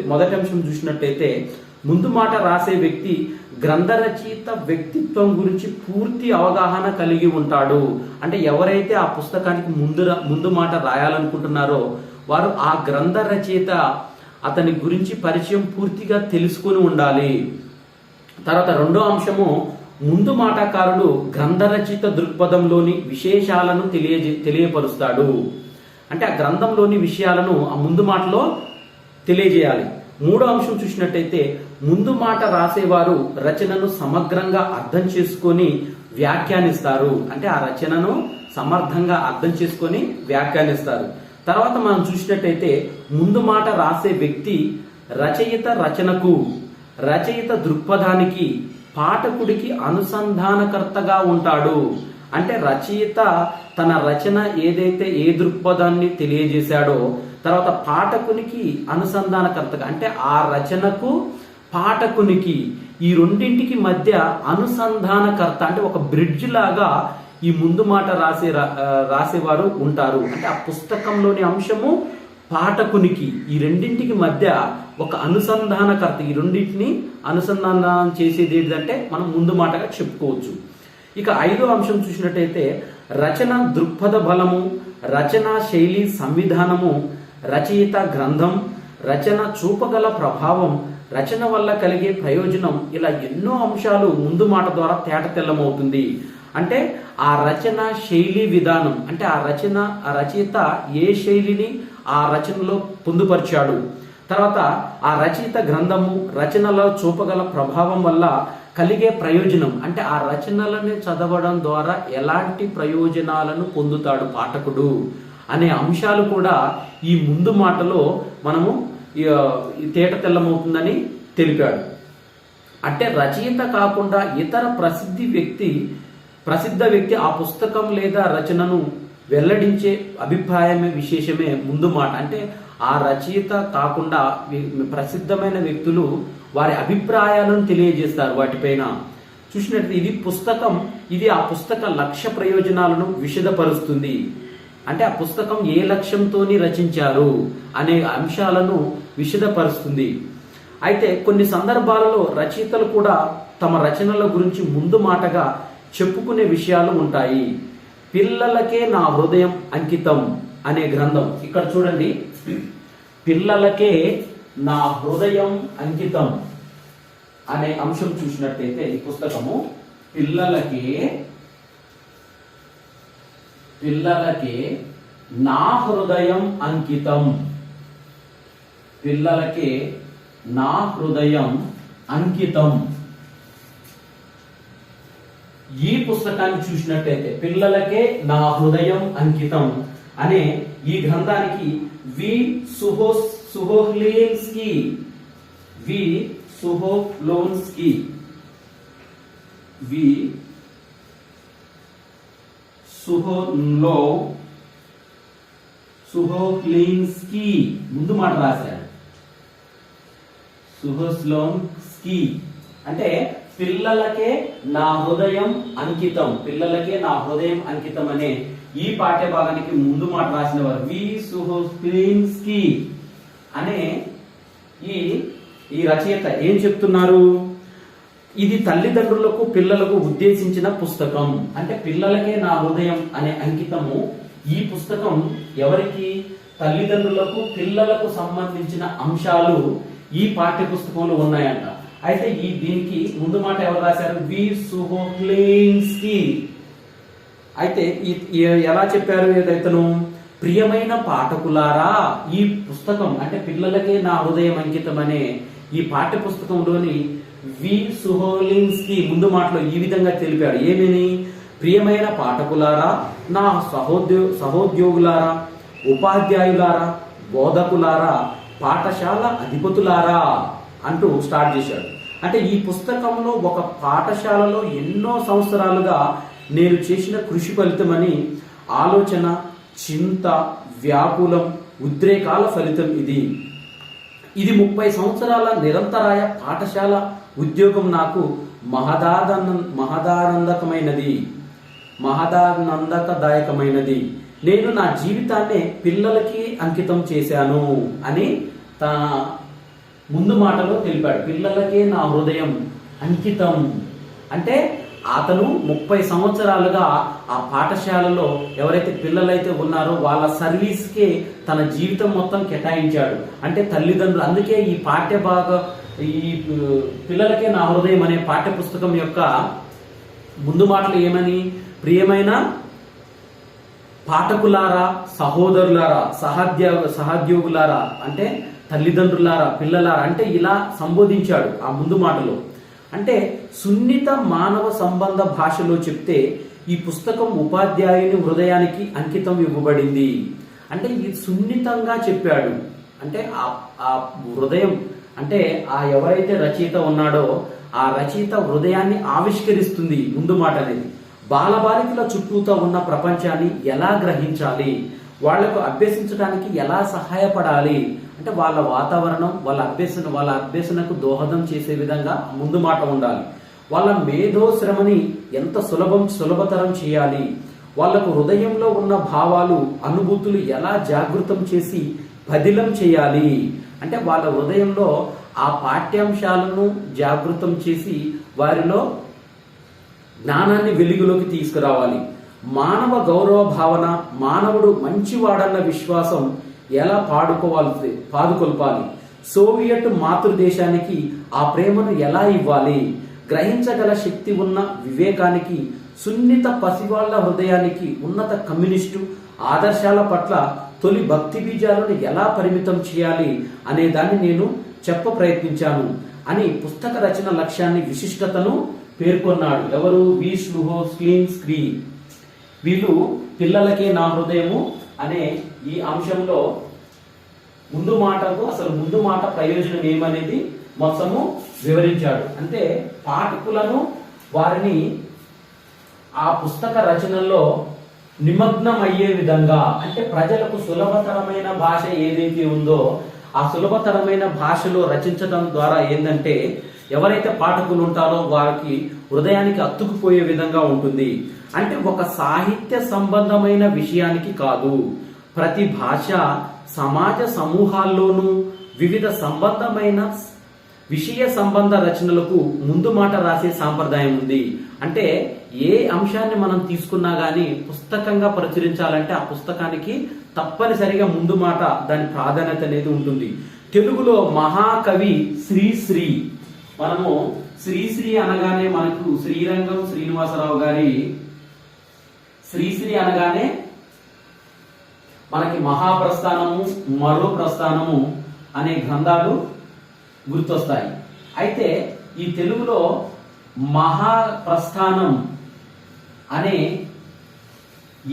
మొదటి అంశం చూసినట్టయితే, ముందు మాట రాసే వ్యక్తి గ్రంథ రచయిత వ్యక్తిత్వం గురించి పూర్తి అవగాహన కలిగి ఉంటాడు. అంటే ఎవరైతే ఆ పుస్తకానికి ముందు మాట రాయాలనుకుంటున్నారో వారు ఆ గ్రంథ రచయిత అతని గురించి పరిచయం పూర్తిగా తెలుసుకుని ఉండాలి. తర్వాత రెండో అంశము, ముందు మాటకారుడు గ్రంథ రచయిత దృక్పథంలోని విశేషాలను తెలియపరుస్తాడు. అంటే ఆ గ్రంథంలోని విషయాలను ఆ ముందు మాటలో తెలియజేయాలి. మూడో అంశం చూసినట్టయితే ముందు మాట రాసేవారు రచనను సమగ్రంగా అర్థం చేసుకొని వ్యాఖ్యానిస్తారు. అంటే ఆ రచనను సమర్థంగా అర్థం చేసుకొని వ్యాఖ్యానిస్తారు. తర్వాత మనం చూసినట్టయితే ముందు మాట రాసే వ్యక్తి రచయిత రచనకు, రచయిత దృక్పథానికి, పాఠకుడికి అనుసంధానకర్తగా ఉంటాడు. అంటే రచయిత తన రచన ఏదైతే ఏ దృక్పథాన్ని తెలియజేశాడో తర్వాత పాఠకునికి అనుసంధానకర్తగా, అంటే ఆ రచనకు పాఠకునికి ఈ రెండింటికి మధ్య అనుసంధానకర్త, అంటే ఒక బ్రిడ్జ్ లాగా ఈ ముందు మాట రాసేవారు ఉంటారు. అంటే ఆ పుస్తకంలోని అంశము పాఠకునికి ఈ రెండింటికి మధ్య ఒక అనుసంధానకర్త, ఈ రెండింటిని అనుసంధానం చేసేది ఏంటంటే మనం ముందు మాటగా చెప్పుకోవచ్చు. ఇక ఐదో అంశం చూసినట్టయితే రచన దృక్పథ బలము, రచనా శైలి సంవిధానము, రచయిత గ్రంథం, రచన చూపగల ప్రభావం, రచన వల్ల కలిగే ప్రయోజనం, ఇలా ఎన్నో అంశాలు ముందు మాట ద్వారా తేటతెల్లమవుతుంది. అంటే ఆ రచన శైలి విధానం, అంటే ఆ రచయిత ఏ శైలిని ఆ రచనలో పొందుపరిచాడు, తర్వాత ఆ రచయిత గ్రంథము రచనలో చూపగల ప్రభావం వల్ల కలిగే ప్రయోజనం, అంటే ఆ రచనలను చదవడం ద్వారా ఎలాంటి ప్రయోజనాలను పొందుతాడు పాఠకుడు అనే అంశాలు కూడా ఈ ముందు మాటలో మనము తేటతెల్లమవుతుందని తెలిపాడు. అంటే రచయిత కాకుండా ఇతర ప్రసిద్ధ వ్యక్తి ఆ పుస్తకం లేదా రచనను వెల్లడించే అభిప్రాయమే విశేషమే ముందు మాట. అంటే ఆ రచయిత కాకుండా ప్రసిద్ధమైన వ్యక్తులు వారి అభిప్రాయాలను తెలియజేస్తారు వాటిపైన. చూసినట్టు ఇది ఆ పుస్తక లక్ష్య ప్రయోజనాలను విశదపరుస్తుంది. అంటే ఆ పుస్తకం ఏ లక్ష్యంతోని రచించారు అనే అంశాలను విశదపరుస్తుంది. అయితే కొన్ని సందర్భాలలో రచయితలు కూడా తమ రచనల గురించి ముందు మాటగా చెప్పుకునే విషయాలు ఉంటాయి. పిల్లలకే నా హృదయం అంకితం అనే గ్రంథం, ఇక్కడ చూడండి, పిల్లలకే నా హృదయం అంకితం అనే అంశం చూసినట్టయితే ఈ పుస్తకము పిల్లలకే నా హృదయం అంకితం, పిల్లలకే నా హృదయం అంకితం. ఈ పుస్తకాన్ని చూసినట్టయితే పిల్లలకే నా హృదయం అంకితం అనే ఈ గ్రంథానికి వి సుహోల్స్కీ ముందు మాట రాశాడు. సుహోల్స్కీ అంటే పిల్లలకే నా హృదయం అంకితం, పిల్లలకే నా హృదయం అంకితం అనే ఈ పాఠ్య భాగానికి ముందు మాట రాసిన వారు వి సుహోల్స్కీ అనే ఈ రచయిత ఏం చెప్తున్నారు? ఇది తల్లిదండ్రులకు పిల్లలకు ఉద్దేశించిన పుస్తకం. అంటే పిల్లలకే నా హృదయం అనే అంకితము ఈ పుస్తకం ఎవరికి? తల్లిదండ్రులకు పిల్లలకు సంబంధించిన అంశాలు ఈ పాఠ్య పుస్తకంలో ఉన్నాయంట. అయితే దీనికి ముందు మాట ఎవరు రాశారు? వి సుహోల్స్కీ. అయితే ఎలా చెప్పారు ఇతను? ప్రియమైన పాఠకులారా, ఈ పుస్తకం అంటే పిల్లలకే నా హృదయం అంకితం అనే ఈ పాఠ్య పుస్తకంలోని వి సుహోల్స్కీ ముందు మాటలో ఈ విధంగా తెలిపాడు. ఏమని? ప్రియమైన పాఠకులారా, నా సహోద్యోగులారా, ఉపాధ్యాయులారా, బోధకులారా, పాఠశాల అధిపతులారా అంటూ స్టార్ట్ చేశాడు. అంటే ఈ పుస్తకంలో ఒక పాఠశాలలో ఎన్నో సంవత్సరాలుగా నేను చేసిన కృషి ఫలితమని ఆలోచన, చింత, వ్యాకులం, ఉద్రేకాల ఫలితం ఇది 30 సంవత్సరాల నిరంతరాయ పాఠశాల ఉద్యోగం నాకు మహదానందకదాయకమైనది. నేను నా జీవితాన్ని పిల్లలకి అంకితం చేశాను అని తన ముందు మాటలో తెలిపాడు. పిల్లలకే నా హృదయం అంకితం అంటే అతను 30 సంవత్సరాలుగా ఆ పాఠశాలలో ఎవరైతే పిల్లలైతే ఉన్నారో వాళ్ళ సర్వీస్కే తన జీవితం మొత్తం కేటాయించాడు. అంటే తల్లిదండ్రులు, అందుకే ఈ ఈ పిల్లలకే నా హృదయం అనే పాఠ్య పుస్తకం యొక్క ముందు మాటలు ఏమని? ప్రియమైన పాఠకులారా, సహోదరులారా, సహోద్యోగులారా అంటే తల్లిదండ్రులారా, పిల్లలారా అంటే ఇలా సంబోధించాడు ఆ ముందు మాటలో. అంటే సున్నిత మానవ సంబంధ భాషలో చెప్తే ఈ పుస్తకం ఉపాధ్యాయుని హృదయానికి అంకితం ఇవ్వబడింది. అంటే ఇది సున్నితంగా చెప్పాడు. అంటే ఆ హృదయం అంటే ఆ ఎవరైతే రచయిత ఉన్నాడో ఆ రచయిత హృదయాన్ని ఆవిష్కరిస్తుంది ముందు మాట అనేది. బాలబాలికల చుట్టూతో ఉన్న ప్రపంచాన్ని ఎలా గ్రహించాలి, వాళ్లకు అభ్యసించడానికి ఎలా సహాయపడాలి అంటే వాళ్ళ వాతావరణం, వాళ్ళ అభ్యసనకు దోహదం చేసే విధంగా ముందు మాట ఉండాలి. వాళ్ళ మేధోశ్రమని ఎంత సులభతరం చేయాలి, వాళ్లకు హృదయంలో ఉన్న భావాలు, అనుభూతులు ఎలా జాగృతం చేసి పదిలం చేయాలి అంటే వాళ్ళ హృదయంలో ఆ పాఠ్యాంశాలను జాగృతం చేసి వారిలో జ్ఞానాన్ని వెలుగులోకి తీసుకురావాలి. మానవ గౌరవ భావన, మానవుడు మంచివాడన్న విశ్వాసం ఎలా పాదుకొల్పాలి, సోవియట్ మాతృదేశానికి ఆ ప్రేమను ఎలా ఇవ్వాలి, గ్రహించగల శక్తి ఉన్న వివేకానికి, సున్నిత పసివాళ్ల హృదయానికి ఉన్నత కమ్యూనిస్టు ఆదర్శాల పట్ల తొలి భక్తి బీజాలను ఎలా పరిమితం చేయాలి అనే దాన్ని నేను ప్రయత్నించాను అని పుస్తక రచన లక్ష్యాన్ని, విశిష్టతను పేర్కొన్నాడు. ఎవరు? వి. స్లోహోవ్స్కీ. వీళ్ళు పిల్లలకే నా హృదయము అనే ఈ అంశంలో ముందు మాట ప్రయోజనం ఏమనేది మొత్తము వివరించాడు. అంటే పాఠకులను వారిని ఆ పుస్తక రచనలో నిమగ్నం అయ్యే విధంగా, అంటే ప్రజలకు సులభతరమైన భాష ఏదైతే ఉందో ఆ సులభతరమైన భాషలో రచించడం ద్వారా ఏంటంటే ఎవరైతే పాఠకులు ఉంటారో వారికి హృదయానికి అత్తుకుపోయే విధంగా ఉంటుంది. అంటే ఒక సాహిత్య సంబంధమైన విషయానికి కాదు, ప్రతి భాష సమాజ సమూహాల్లోనూ వివిధ సంబంధమైన విషయ సంబంధ రచనలకు ముందు మాట రాసే సాంప్రదాయం ఉంది. అంటే ఏ అంశాన్ని మనం తీసుకున్నా గానీ పుస్తకంగా ప్రచురించాలంటే ఆ పుస్తకానికి తప్పనిసరిగా ముందు మాట, దాని ప్రాధాన్యత అనేది ఉంటుంది. తెలుగులో మహాకవి శ్రీశ్రీ. మనము శ్రీశ్రీ అనగానే మనకు శ్రీరంగం శ్రీనివాసరావు గారి శ్రీశ్రీ అనగానే మనకి మహాప్రస్థానము, మరో ప్రస్థానము అనే గ్రంథాలు గుర్తొస్తాయి. అయితే ఈ తెలుగులో మహాప్రస్థానం అనే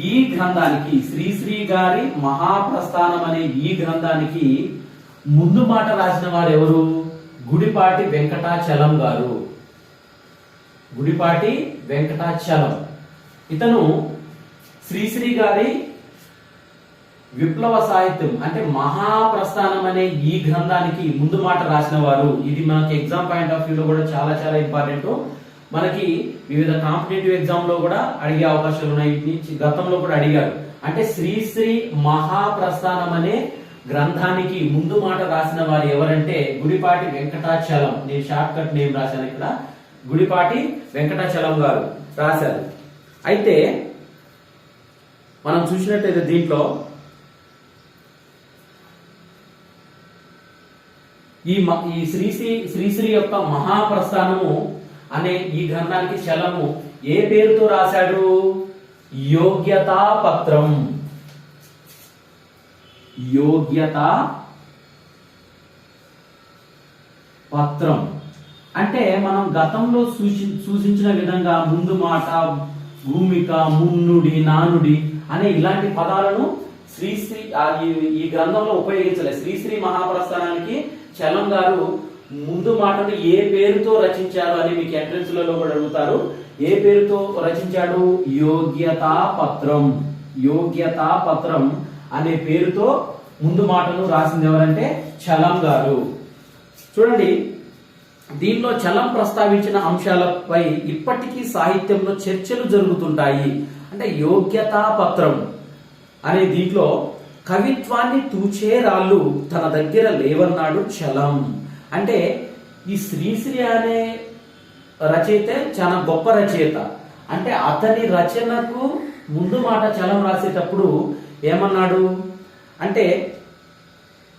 ఈ గ్రంథానికి, శ్రీశ్రీ గారి మహాప్రస్థానం అనే ఈ గ్రంథానికి ముందు మాట రాసిన వారు ఎవరు? గుడిపాటి వెంకటాచలం గారు. గుడిపాటి వెంకటాచలం ఇతను శ్రీశ్రీ గారి విప్లవ సాహిత్యం అంటే మహాప్రస్థానం అనే ఈ గ్రంథానికి ముందు మాట రాసిన వారు. ఇది మనకి ఎగ్జామ్ పాయింట్ ఆఫ్ వ్యూలో కూడా చాలా చాలా ఇంపార్టెంట్. మనకి వివిధ కాంపిటేటివ్ ఎగ్జామ్ లో కూడా అడిగే అవకాశాలు ఉన్నాయి. గతంలో కూడా అడిగారు. అంటే శ్రీశ్రీ మహాప్రస్థానం అనే గ్రంథానికి ముందు మాట రాసిన వారు ఎవరంటే గుడిపాటి వెంకటాచలం. నేను షార్ట్ కట్ నేమ్ రాశాను ఇక్కడ, గుడిపాటి వెంకటాచలం గారు రాశారు. అయితే మనం చూసినట్టయితే దీంట్లో ఈ శ్రీశ్రీ యొక్క మహాప్రస్థానము అనే ఈ గ్రంథానికి చలము ఏ పేరుతో రాశాడు? యోగ్యతా పత్రం. యోగ్యతా పత్రం అంటే మనం గతంలో సూచించిన విధంగా ముందు మాట, భూమిక, మున్నుడి, నానుడి అనే ఇలాంటి పదాలను శ్రీశ్రీ ఈ గ్రంథంలో ఉపయోగించలేదు. శ్రీశ్రీ మహాప్రస్థానానికి చలం గారు ముందు మాటను ఏ పేరుతో రచించారు అని మీకు ఎంట్రన్స్ లలో కూడా అడుగుతారు. ఏ పేరుతో రచించాడు? యోగ్యతా పత్రం. యోగ్యతా పత్రం అనే పేరుతో ముందు మాటను రాసింది ఎవరంటే చలం గారు. చూడండి, దీనిలో చలం ప్రస్తావించిన అంశాలపై ఇప్పటికీ సాహిత్యంలో చర్చలు జరుగుతుంటాయి. అంటే యోగ్యతా పత్రం అనే దీంట్లో కవిత్వాన్ని తూచే రాళ్ళు తన దగ్గర లేవన్నాడు చలం. అంటే ఈ శ్రీశ్రీ అనే రచయిత చాలా గొప్ప రచయిత. అంటే అతని రచనకు ముందు మాట చలం రాసేటప్పుడు ఏమన్నాడు అంటే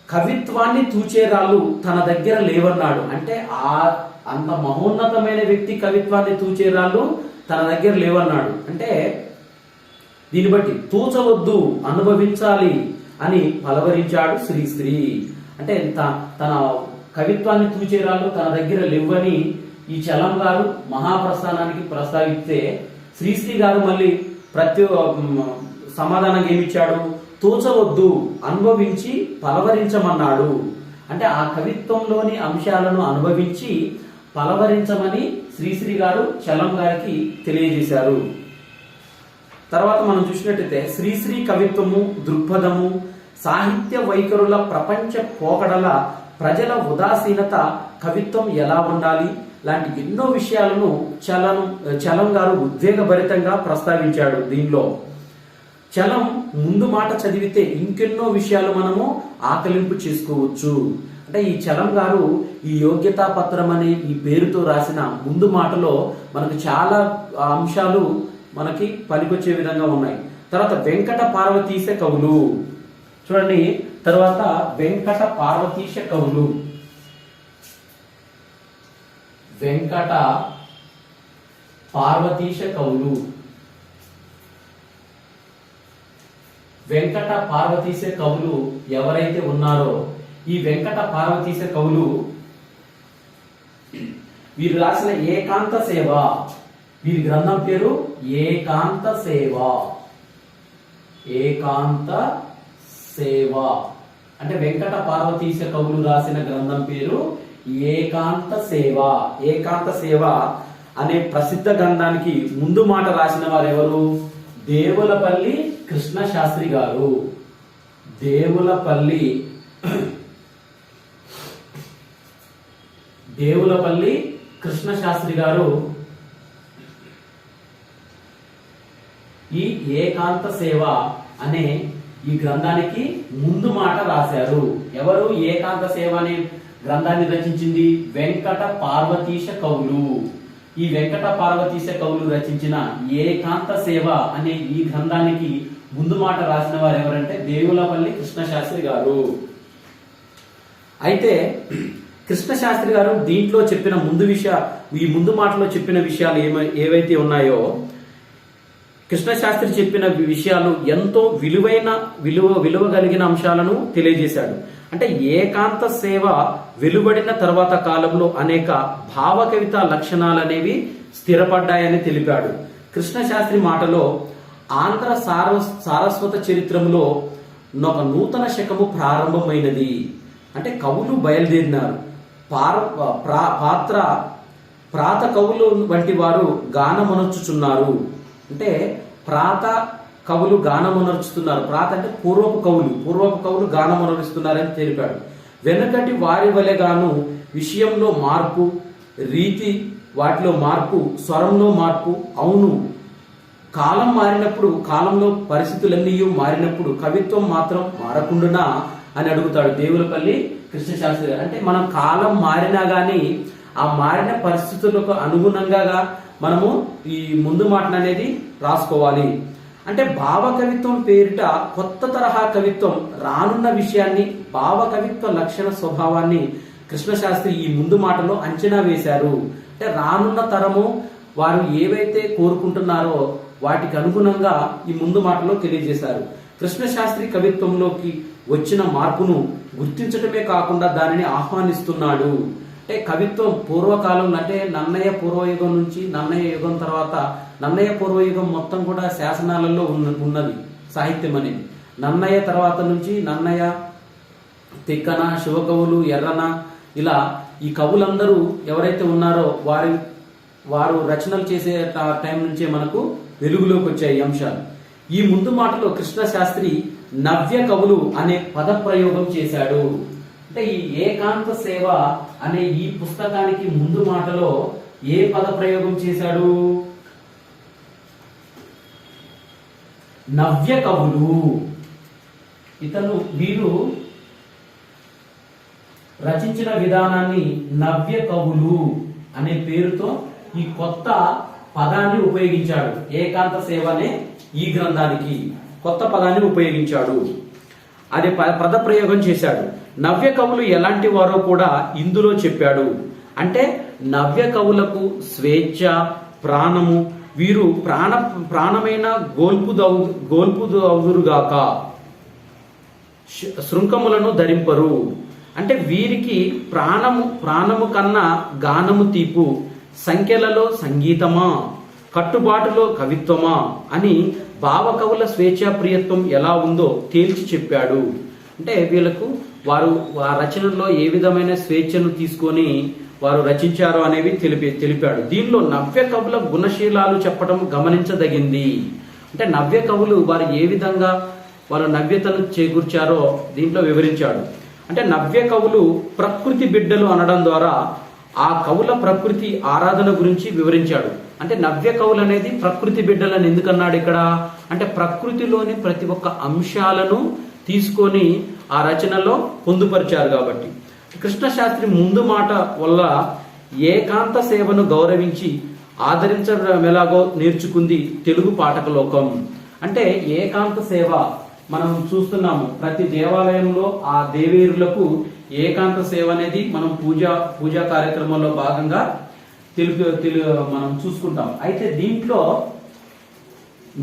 కవిత్వాన్ని తూచే రాళ్ళు తన దగ్గర లేవన్నాడు. అంటే అంత మహోన్నతమైన వ్యక్తి కవిత్వాన్ని తూచే రాళ్ళు తన దగ్గర లేవన్నాడు. అంటే దీన్ని బట్టి తూచవద్దు, అనుభవించాలి అని పలవరించాడు శ్రీశ్రీ. అంటే తన కవిత్వాన్ని తూచేరాళ్ళు తన దగ్గర లేవని ఈ చలం గారు మహాప్రస్థానానికి ప్రస్తావిస్తే శ్రీశ్రీ గారు మళ్ళీ సమాధానం ఏమిచ్చాడు? తూచవద్దు, అనుభవించి పలవరించమన్నాడు. అంటే ఆ కవిత్వంలోని అంశాలను అనుభవించి పలవరించమని శ్రీశ్రీ గారు చలం గారికి తెలియజేశారు. తర్వాత మనం చూసినట్టయితే శ్రీశ్రీ కవిత్వము, దృక్పథము, సాహిత్య వైఖరుల ప్రపంచ పోకడల, ప్రజల ఉదాసీనత, కవిత్వం ఎలా ఉండాలి లాంటి ఎన్నో విషయాలను చలం గారు ఉద్వేగభరితంగా ప్రస్తావించాడు. దీనిలో చలం ముందు మాట చదివితే ఇంకెన్నో విషయాలు మనము ఆకలింపు చేసుకోవచ్చు. అంటే ఈ చలం గారు ఈ యోగ్యతా పత్రం అనే ఈ పేరుతో రాసిన ముందు మాటలో మనకు చాలా అంశాలు మనకి పనికొచ్చే విధంగా ఉన్నాయి. తర్వాత వెంకట పార్వతీశ కవులు చూడండి. తర్వాత వెంకట పార్వతీశ కవులు, వెంకట పార్వతీశ కవులు, వెంకట పార్వతీశ కవులు ఎవరైతే ఉన్నారో ఈ వెంకట పార్వతీశ కవులు వీరు రాసిన ఏకాంత సేవ, వీరి గ్రంథం పేరు ఏకాంత సేవ. ఏకాంత సేవ అంటే వెంకట పార్వతీశ కవులు రాసిన గ్రంథం పేరు ఏకాంత సేవ. ఏకాంత సేవ అనే ప్రసిద్ధ గ్రంథానికి ముందు మాట రాసిన వారు ఎవరు? దేవులపల్లి కృష్ణ శాస్త్రి గారు. దేవులపల్లి కృష్ణ శాస్త్రి గారు ఈ ఏకాంత సేవ అనే ఈ గ్రంథానికి ముందు మాట రాశారు. ఎవరు ఏకాంత సేవ అనే గ్రంథాన్ని రచించింది? వెంకట పార్వతీశ కవులు. ఈ వెంకట పార్వతీశ కవులు రచించిన ఏకాంత సేవ అనే ఈ గ్రంథానికి ముందు మాట రాసిన వారు ఎవరంటే దేవులపల్లి కృష్ణ శాస్త్రి గారు. అయితే కృష్ణ శాస్త్రి గారు దీంట్లో చెప్పిన ఈ ముందు మాటలో చెప్పిన విషయాలు ఏవైతే ఉన్నాయో కృష్ణ శాస్త్రి చెప్పిన విషయాలు ఎంతో విలువ కలిగిన అంశాలను తెలియజేశాడు. అంటే ఏకాంత సేవ వెలువడిన తర్వాత కాలంలో అనేక భావ కవిత లక్షణాలనేవి స్థిరపడ్డాయని తెలిపాడు. కృష్ణ శాస్త్రి మాటలో ఆంధ్ర సారస్వత చరిత్రములో ఒక నూతన శకము ప్రారంభమైనది. అంటే కవులు బయలుదేరినారు. ప్రాత కవులు వంటి వారు గానమనర్చుచున్నారు. అంటే ప్రాత కవులు గానమనర్చుతున్నారు. ప్రాత అంటే పూర్వపు కవులు గానమనరుస్తున్నారని తెలిపాడు. వెనకటి వారి వలెగాను విషయంలో మార్పు, రీతి వాటిలో మార్పు, స్వరంలో మార్పు. అవును, కాలం మారినప్పుడు, కాలంలో పరిస్థితులన్నీ మారినప్పుడు కవిత్వం మాత్రం మారకుండానా అని అడుగుతాడు దేవులపల్లి కృష్ణ శాస్త్రి గారు. అంటే మనం కాలం మారినా గానీ ఆ మారిన పరిస్థితులకు అనుగుణంగా మనము ఈ ముందు మాటను అనేది రాసుకోవాలి. అంటే భావ కవిత్వం పేరిట కొత్త తరహా కవిత్వం రానున్న విషయాన్ని, భావ కవిత్వ లక్షణ స్వభావాన్ని కృష్ణశాస్త్రి ఈ ముందు మాటలో అంచనా వేశారు. అంటే రానున్న తరము వారు ఏవైతే కోరుకుంటున్నారో వాటికి అనుగుణంగా ఈ ముందు మాటలో తెలియజేశారు. కృష్ణశాస్త్రి కవిత్వంలోకి వచ్చిన మార్పును గుర్తించటమే కాకుండా దానిని ఆహ్వానిస్తున్నాడు. అంటే కవిత్వం పూర్వకాలంలో, అంటే నన్నయ్య పూర్వయుగం నుంచి నన్నయ్య యుగం తర్వాత, నన్నయ్య పూర్వయుగం మొత్తం కూడా శాసనాలలో ఉన్నది సాహిత్యం అనేది. నన్నయ్య తర్వాత నుంచి నన్నయ్య, తిక్కన, శివకవులు, ఎర్రన, ఇలా ఈ కవులందరూ ఎవరైతే ఉన్నారో వారు రచనలు చేసే టైం నుంచే మనకు వెలుగులోకి వచ్చాయి అంశాలు. ఈ ముందు మాటలో కృష్ణ శాస్త్రి నవ్య కవులు అనే పద ప్రయోగం చేశాడు. అంటే ఈ ఏకాంత సేవ అనే ఈ పుస్తకానికి ముందు మాటలో ఏ పద ప్రయోగం చేశాడు? నవ్య కవులు. వీరు రచించిన విధానాన్ని నవ్య కవులు అనే పేరుతో ఈ కొత్త పదాన్ని ఉపయోగించాడు. ఏకాంత సేవ అనే ఈ గ్రంథానికి కొత్త పదాన్ని ఉపయోగించాడు. అదే పద ప్రయోగం చేశాడు. నవ్య కవులు ఎలాంటి వారో కూడా ఇందులో చెప్పాడు. అంటే నవ్య కవులకు స్వేచ్ఛ, ప్రాణము, వీరు ప్రాణమైన గోల్పుదవుదురుగాక, శృంఖములను ధరింపరు. అంటే వీరికి ప్రాణము కన్నా గానము తీపు, సంఖ్యలలో సంగీతమా, కట్టుబాటులో కవిత్వమా అని భావకవుల స్వేచ్ఛాప్రియత్వం ఎలా ఉందో తేల్చి చెప్పాడు. అంటే వీళ్ళకు వారు ఆ రచనల్లో ఏ విధమైన స్వేచ్ఛను తీసుకొని వారు రచించారు అనేవి తెలిపాడు. దీనిలో నవ్య కవుల గుణశీలాలు చెప్పడం గమనించదగింది. అంటే నవ్య కవులు వారు ఏ విధంగా వారు నవ్యతను చేకూర్చారో దీంట్లో వివరించాడు. అంటే నవ్య కవులు ప్రకృతి బిడ్డలు అనడం ద్వారా ఆ కవుల ప్రకృతి ఆరాధన గురించి వివరించాడు. అంటే నవ్య కవులు అనేది ప్రకృతి బిడ్డలని ఎందుకన్నాడు ఇక్కడ అంటే ప్రకృతిలోని ప్రతి ఒక్క అంశాలను తీసుకొని ఆ రచనలో పొందుపరిచారు కాబట్టి. కృష్ణశాస్త్రి ముందు మాట వల్ల ఏకాంత సేవను గౌరవించి ఆదరించడం ఎలాగో నేర్చుకుంది తెలుగు పాఠక లోకం. అంటే ఏకాంత సేవ మనం చూస్తున్నాము ప్రతి దేవాలయంలో ఆ దేవేరులకు ఏకాంత సేవ అనేది మనం పూజా కార్యక్రమంలో భాగంగా మనం చూసుకుంటాం. అయితే దీంట్లో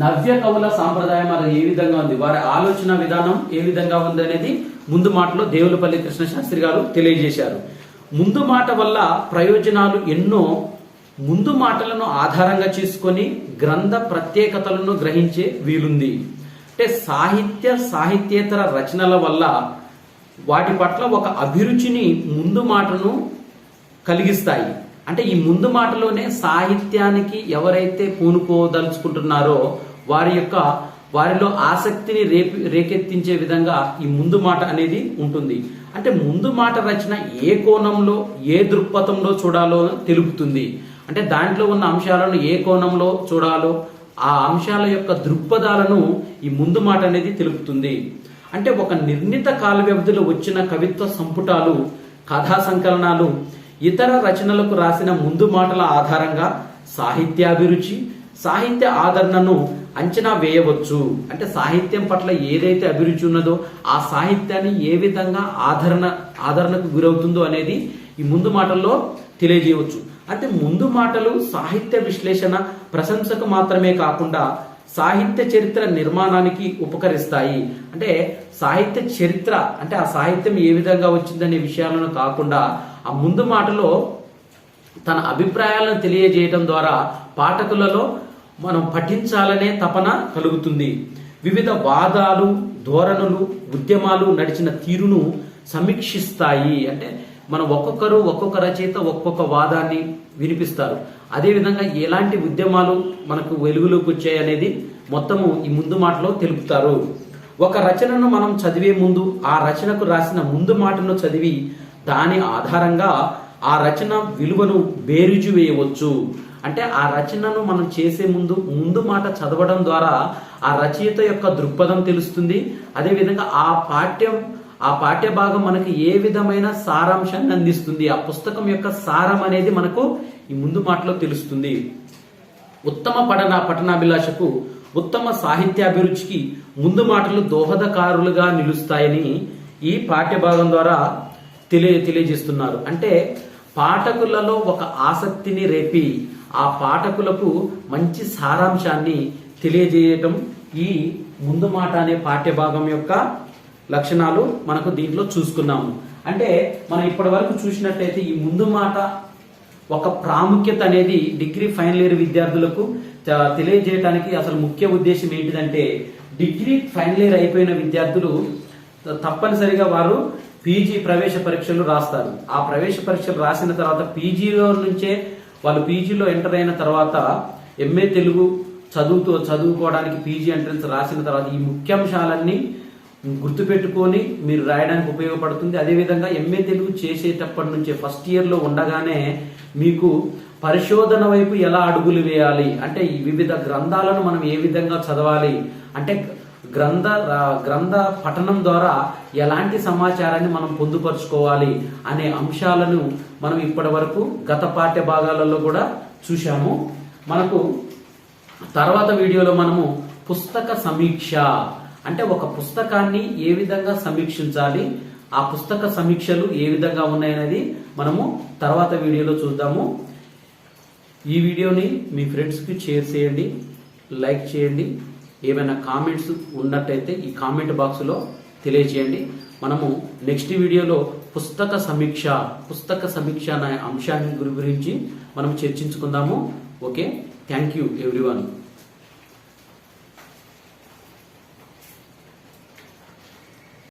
నవ్య కవుల సాంప్రదాయం అది ఏ విధంగా ఉంది, వారి ఆలోచన విధానం ఏ విధంగా ఉంది అనేది ముందు మాటలో దేవులపల్లి కృష్ణశాస్త్రి గారు తెలియజేశారు. ముందు మాట వల్ల ప్రయోజనాలు ఎన్నో. ముందు మాటలను ఆధారంగా చేసుకొని గ్రంథ ప్రత్యేకతలను గ్రహించే వీలుంది. అంటే సాహిత్యేతర రచనల వల్ల వాటి పట్ల ఒక అభిరుచిని ముందు మాటను కలిగిస్తాయి. అంటే ఈ ముందు మాటలోనే సాహిత్యానికి ఎవరైతే పూనుకోదలుచుకుంటున్నారో వారిలో ఆసక్తిని రేకెత్తించే విధంగా ఈ ముందు మాట అనేది ఉంటుంది. అంటే ముందు మాట రచన ఏ కోణంలో ఏ దృక్పథంలో చూడాలో తెలుపుతుంది. అంటే దాంట్లో ఉన్న అంశాలను ఏ కోణంలో చూడాలో ఆ అంశాల యొక్క దృక్పథాలను ఈ ముందు మాట అనేది తెలుపుతుంది. అంటే ఒక నిర్ణీత కాల వ్యవధిలో వచ్చిన కవిత్వ సంపుటాలు, కథా సంకలనాలు, ఇతర రచనలకు రాసిన ముందు మాటల ఆధారంగా సాహిత్యాభిరుచి, సాహిత్య ఆదరణను అంచనా వేయవచ్చు. అంటే సాహిత్యం పట్ల ఏదైతే అభిరుచి ఉన్నదో ఆ సాహిత్యాన్ని ఏ విధంగా ఆదరణకు గురవుతుందో అనేది ఈ ముందు మాటల్లో తెలియజేయవచ్చు. అంటే ముందు మాటలు సాహిత్య విశ్లేషణ, ప్రశంసకు మాత్రమే కాకుండా సాహిత్య చరిత్ర నిర్మాణానికి ఉపకరిస్తాయి. అంటే సాహిత్య చరిత్ర అంటే ఆ సాహిత్యం ఏ విధంగా వచ్చిందనే విషయాలను కాకుండా ఆ ముందు మాటలో తన అభిప్రాయాలను తెలియజేయడం ద్వారా పాఠకులలో మనం పఠించాలనే తపన కలుగుతుంది. వివిధ వాదాలు, ధోరణులు, ఉద్యమాలు నడిచిన తీరును సమీక్షిస్తాయి. అంటే మనం ఒక్కొక్క రచయిత ఒక్కొక్క వాదాన్ని వినిపిస్తారు. అదేవిధంగా ఎలాంటి ఉద్యమాలు మనకు వెలుగులోకి వచ్చాయి అనేది మొత్తము ఈ ముందు మాటలో తెలుపుతారు. ఒక రచనను మనం చదివే ముందు ఆ రచనకు రాసిన ముందు మాటను చదివి దాని ఆధారంగా ఆ రచన విలువను బేరీజు వేయవచ్చు. అంటే ఆ రచనను మనం చేసే ముందు మాట చదవడం ద్వారా ఆ రచయిత యొక్క దృక్పథం తెలుస్తుంది. అదేవిధంగా ఆ పాఠ్య భాగం మనకి ఏ విధమైన సారాంశాన్ని అందిస్తుంది, ఆ పుస్తకం యొక్క సారం అనేది మనకు ఈ ముందు మాటలో తెలుస్తుంది. ఉత్తమ పఠనాభిలాషకు, ఉత్తమ సాహిత్యాభిరుచికి ముందు మాటలు దోహదకారులుగా నిలుస్తాయని ఈ పాఠ్య భాగం ద్వారా తెలియజేస్తున్నారు. అంటే పాఠకులలో ఒక ఆసక్తిని రేపి ఆ పాఠకులకు మంచి సారాంశాన్ని తెలియజేయటం ఈ ముందు మాట అనే పాఠ్య భాగం యొక్క లక్షణాలు మనకు దీంట్లో చూసుకున్నాము. అంటే మనం ఇప్పటి వరకు చూసినట్టయితే ఈ ముందు మాట ఒక ప్రాముఖ్యత అనేది డిగ్రీ ఫైనల్ ఇయర్ విద్యార్థులకు తెలియజేయడానికి అసలు ముఖ్య ఉద్దేశం ఏంటిదంటే డిగ్రీ ఫైనల్ ఇయర్ అయిపోయిన విద్యార్థులు తప్పనిసరిగా వారు పీజీ ప్రవేశ పరీక్షలు రాస్తారు. ఆ ప్రవేశ పరీక్షలు రాసిన తర్వాత పీజీలో నుంచే వాళ్ళు పీజీలో ఎంటర్ అయిన తర్వాత ఎంఏ తెలుగు చదువుకోవడానికి పీజీ ఎంట్రన్స్ రాసిన తర్వాత ఈ ముఖ్యాంశాలన్నీ గుర్తుపెట్టుకొని మీరు రాయడానికి ఉపయోగపడుతుంది. అదేవిధంగా ఎంఏ తెలుగు చేసేటప్పటి నుంచే ఫస్ట్ ఇయర్లో ఉండగానే మీకు పరిశోధన వైపు ఎలా అడుగులు వేయాలి, అంటే ఈ వివిధ గ్రంథాలను మనం ఏ విధంగా చదవాలి, అంటే గ్రంథ పఠనం ద్వారా ఎలాంటి సమాచారాన్ని మనం పొందుపరుచుకోవాలి అనే అంశాలను మనం ఇప్పటి వరకు గత పాఠ్య భాగాలలో కూడా చూశాము. మనకు తర్వాత వీడియోలో మనము పుస్తక సమీక్ష అంటే ఒక పుస్తకాన్ని ఏ విధంగా సమీక్షించాలి, ఆ పుస్తక సమీక్షలు ఏ విధంగా ఉన్నాయనేది మనము తర్వాత వీడియోలో చూద్దాము. ఈ వీడియోని మీ ఫ్రెండ్స్కి షేర్ చేయండి, లైక్ చేయండి. ఏమైనా కామెంట్స్ ఉన్నట్టయితే ఈ కామెంట్ బాక్స్లో తెలియచేయండి. మనము నెక్స్ట్ వీడియోలో పుస్తక సమీక్ష అనే అంశాన్ని గురించి మనం చర్చించుకుందాము. Okay, thank you everyone.